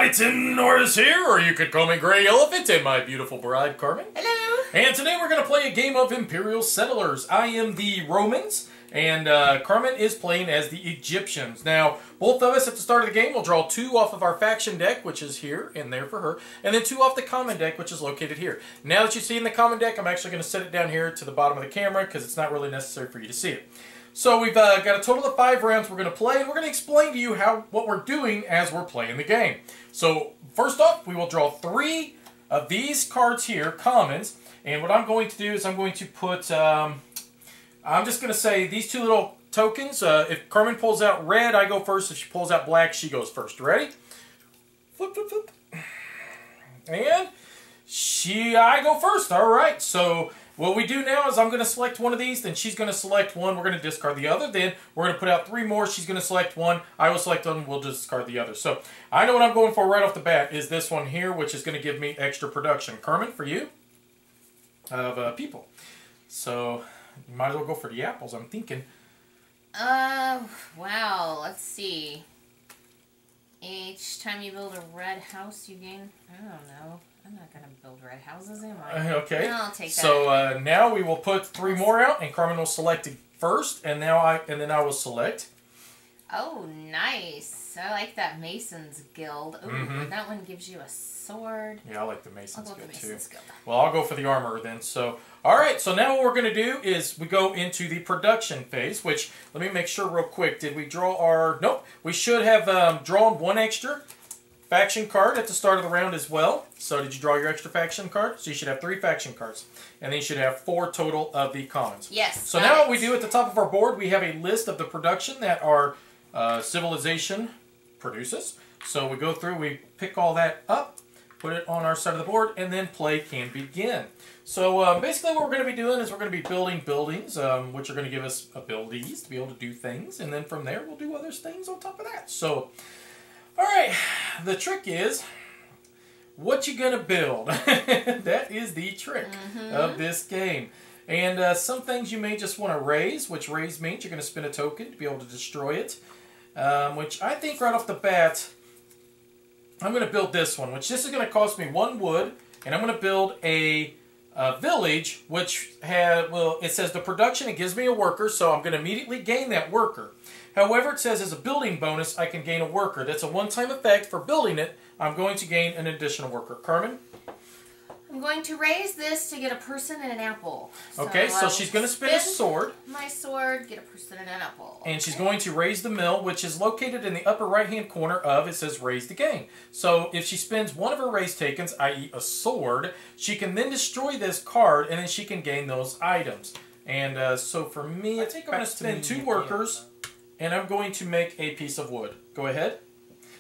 everybody, Tim Norris here, or you could call me GreyElephant, and my beautiful bride, Carmen. Hello. And today we're going to play a game of Imperial Settlers. I am the Romans, and Carmen is playing as the Egyptians. Now, both of us at the start of the game will draw 2 off of our faction deck, which is here and there for her, and then 2 off the common deck, which is located here. Now that you see in the common deck, I'm actually going to set it down here to the bottom of the camera because it's not really necessary for you to see it. So we've got a total of 5 rounds we're going to play, and we're going to explain to you what we're doing as we're playing the game. So first off, we will draw 3 of these cards here, commons, and what I'm going to do is I'm going to put, I'm just going to say these 2 little tokens. If Carmen pulls out red, I go first. If she pulls out black, she goes first. Ready? Flip, flip, flip. And I go first. All right, so what we do now is I'm going to select one of these, then she's going to select one, we're going to discard the other, then we're going to put out 3 more, she's going to select one, I will select one, we'll discard the other. So I know what I'm going for right off the bat is this one here, which is going to give me extra production. Carmen, for you, of people. So you might as well go for the apples, I'm thinking. Wow, let's see. Each time you build a red house, you gain, I don't know. I'm not going to build red houses, am I? Okay. I'll take that. So now we will put 3 more out, and Carmen will select it first, and then I will select. Oh, nice. I like that Mason's Guild. Ooh, that one gives you a sword. Yeah, I like the Mason's Guild too. Guild. Well, I'll go for the armor then. So, all right. So now what we're going to do is we go into the production phase, which, let me make sure real quick. Did we draw our... Nope. We should have drawn 1 extra faction card at the start of the round as well. So did you draw your extra faction card? So you should have 3 faction cards. And then you should have 4 total of the commons. Yes. So now what we do at the top of our board, we have a list of the production that our civilization produces. So we go through, we pick all that up, put it on our side of the board, and then play can begin. So basically what we're going to be doing is we're going to be building buildings, which are going to give us abilities to be able to do things. And then from there, we'll do other things on top of that. So... Alright, the trick is, what you gonna build? That is the trick of this game. And some things you may just want to raise, which raise means you're going to spend a token to be able to destroy it. Which I think right off the bat, I'm going to build this one, which this is going to cost me 1 wood, and I'm going to build a village, which it says the production, it gives me a worker, so I'm going to immediately gain that worker. However, it says as a building bonus, I can gain a worker. That's a one-time effect. For building it, I'm going to gain an additional worker. Carmen? I'm going to raise this to get a person and an apple. Okay, so she's going to spin a sword. My sword, get a person and an apple. And she's going to raise the mill, which is located in the upper right-hand corner of, it says raise to gain. So if she spends one of her raise tokens, i.e. a sword, she can then destroy this card, and then she can gain those items. And so for me, I think I'm going to spend 2 workers. And I'm going to make a piece of wood. Go ahead.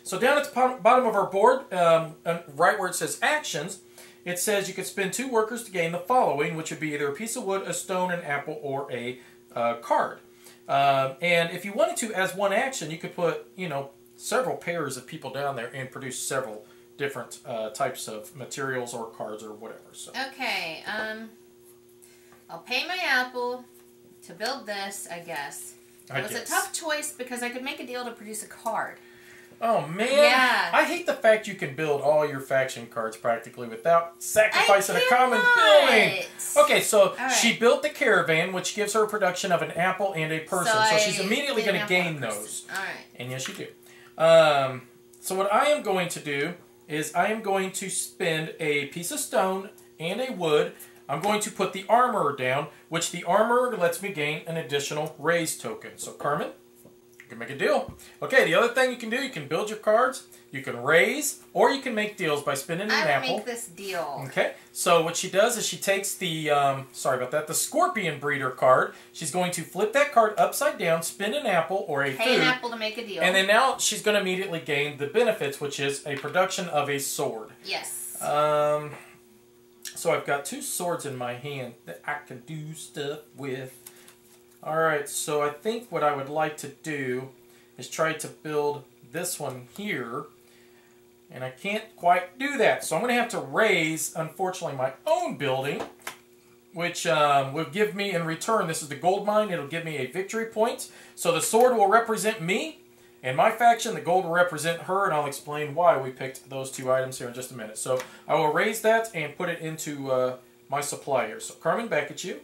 So down at the bottom of our board, right where it says actions, it says you can spend 2 workers to gain the following, which would be either a piece of wood, a stone, an apple, or a card. And if you wanted to, as one action, you could put, several pairs of people down there and produce several different types of materials or cards or whatever. So. Okay. I'll pay my apple to build this, I guess. It was a tough choice because I could make a deal to produce a card. Oh, man. Yeah. I hate the fact you can build all your faction cards practically without sacrificing a common building. Okay, so she built the caravan, which gives her a production of an apple and a person. So she's immediately going to gain those. All right. And yes, you do. So what I am going to do is I am going to spend a piece of stone and a wood. I'm going to put the armor down, which the armor lets me gain an additional raise token. So, Carmen, you can make a deal. Okay, the other thing you can do, you can build your cards, you can raise, or you can make deals by spending an apple. I make this deal. Okay, so what she does is she takes the, the Scorpion Breeder card. She's going to flip that card upside down, spin an apple or a food. Pay an apple to make a deal. And then now she's going to immediately gain the benefits, which is a production of a sword. Yes. So I've got 2 swords in my hand that I can do stuff with. Alright, so I think what I would like to do is try to build this one here. And I can't quite do that. So I'm going to have to raise, unfortunately, my own building. Which will give me in return, this is the gold mine, it'll give me a victory point. So the sword will represent me. And my faction, the gold will represent her, and I'll explain why we picked those two items here in just a minute. So I will raise that and put it into my supply here. So Carmen, back at you.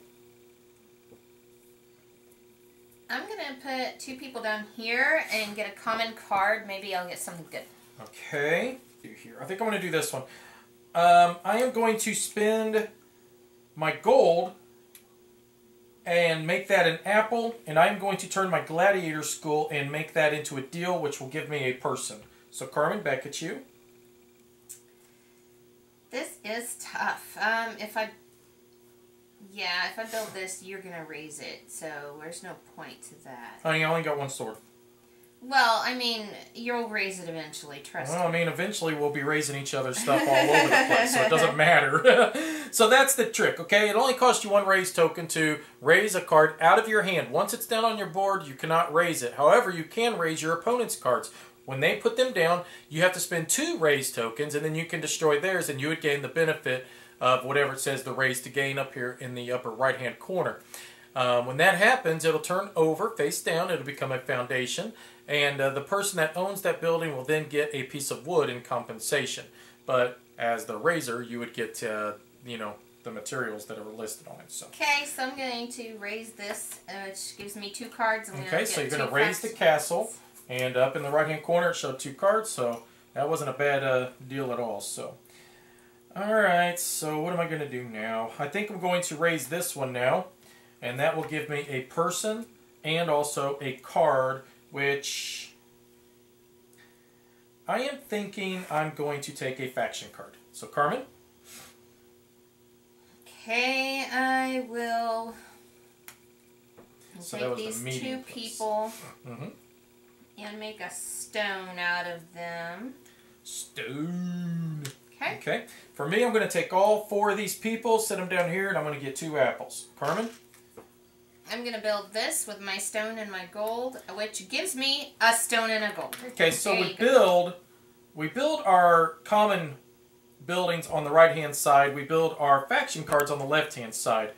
I'm going to put 2 people down here and get a common card. Maybe I'll get something good. Okay. Here. I think I'm going to do this one. I am going to spend my gold and make that an apple, and I'm going to turn my gladiator skull and make that into a deal, which will give me a person. So Carmen, back at you. This is tough. If I build this, you're going to raise it, so there's no point to that. Honey, I only got 1 sword. Well, I mean, you'll raise it eventually, trust me. Well, I mean, eventually we'll be raising each other's stuff all over the place, so it doesn't matter. So that's the trick, okay? It only costs you 1 raise token to raise a card out of your hand. Once it's down on your board, you cannot raise it. However, you can raise your opponent's cards. When they put them down, you have to spend 2 raise tokens, and then you can destroy theirs, and you would gain the benefit of whatever it says the raise to gain up here in the upper right-hand corner. When that happens, it'll turn over, face down, it'll become a foundation, and the person that owns that building will then get a piece of wood in compensation. But as the raiser, you would get, you know, the materials that are listed on it. So. Okay, so I'm going to raise this, which gives me 2 cards. Okay, so you're going to raise the castle, and up in the right-hand corner it showed 2 cards, so that wasn't a bad deal at all. So, alright, so what am I going to do now? I think I'm going to raise this one now, and that will give me a person and also a card, which I am thinking I'm going to take a faction card. So, Carmen? Okay, I will So take that was these the 2 people and make a stone out of them. Stone. Okay. Okay. For me, I'm going to take all 4 of these people, set them down here, and I'm going to get 2 apples. Carmen? I'm going to build this with my stone and my gold, which gives me a stone and a gold. Okay, so we build our common buildings on the right-hand side. We build our faction cards on the left-hand side.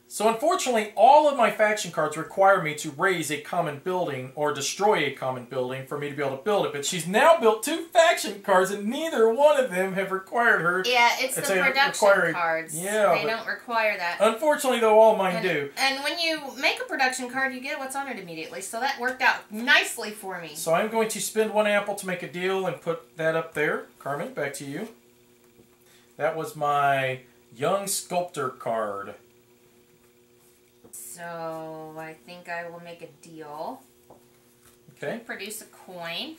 So unfortunately, all of my faction cards require me to raise a common building or destroy a common building for me to be able to build it. But she's now built 2 faction cards, and neither one of them have required her. Yeah, it's the production cards. Yeah, they don't require that. Unfortunately, though, all mine do. And when you make a production card, you get what's on it immediately. So that worked out nicely for me. So I'm going to spend 1 apple to make a deal and put that up there. Carmen, back to you. That was my Young Sculptor card. So I think I will make a deal. Okay. Produce a coin.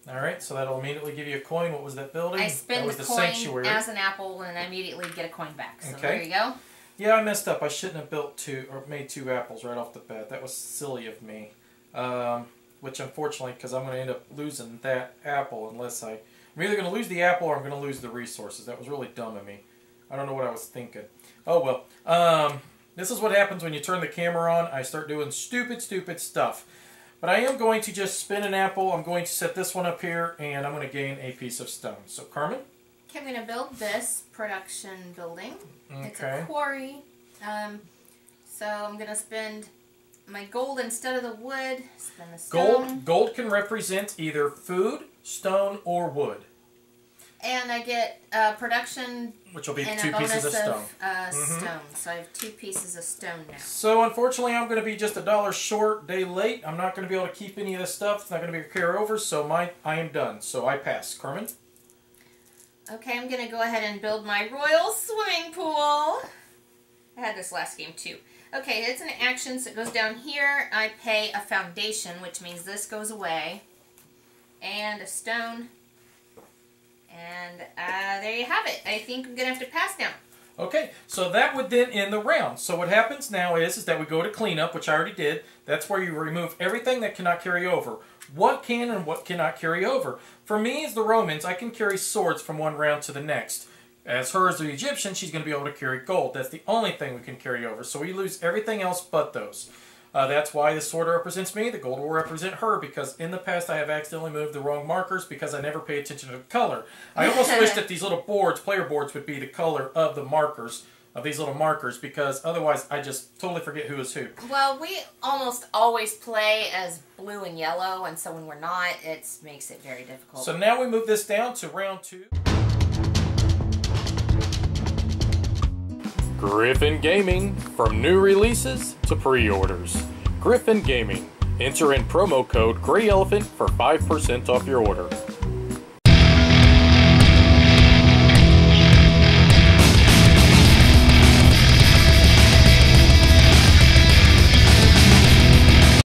Alright, so that'll immediately give you a coin. What was that building? I spend the coin sanctuary as an apple and I immediately get a coin back. So okay. There you go. Yeah, I messed up. I shouldn't have built 2 or made 2 apples right off the bat. That was silly of me. Which unfortunately, because I'm going to end up losing that apple unless I'm either going to lose the apple or I'm going to lose the resources. That was really dumb of me. I don't know what I was thinking. Oh well. This is what happens when you turn the camera on. I start doing stupid stuff. But I am going to just spin an apple. I'm going to set this one up here, and I'm going to gain a piece of stone. So, Carmen? Okay, I'm going to build this production building. Okay. It's a quarry. So I'm going to spend my gold instead of the wood. Spend the stone. Gold can represent either food, stone, or wood. And I get production, which will be and 2 pieces of stone. Stone. So I have 2 pieces of stone now. So unfortunately, I'm going to be just $1 short, day late. I'm not going to be able to keep any of this stuff. It's not going to be a carry over. So I am done. So I pass. Carmen. Okay, I'm going to go ahead and build my royal swimming pool. I had this last game too. Okay, it's an action, so it goes down here. I pay a foundation, which means this goes away, and a stone. And there you have it. I think I'm going to have to pass now. Okay, so that would then end the round. So what happens now is that we go to cleanup, which I already did. That's where you remove everything that cannot carry over. What can and what cannot carry over. For me, as the Romans, I can carry swords from one round to the next. As her as the Egyptian, she's going to be able to carry gold. That's the only thing we can carry over. So we lose everything else but those. That's why the sword represents me. The gold will represent her, because in the past I have accidentally moved the wrong markers because I never pay attention to the color. I almost wish that these little boards, player boards, would be the color of the markers of these little markers, because otherwise I just totally forget who is who. Well, we almost always play as blue and yellow, and so when we're not, it makes it very difficult. So now we move this down to round 2. Griffin Gaming, from new releases to pre-orders. Griffin Gaming. Enter in promo code GreyElephant for 5% off your order.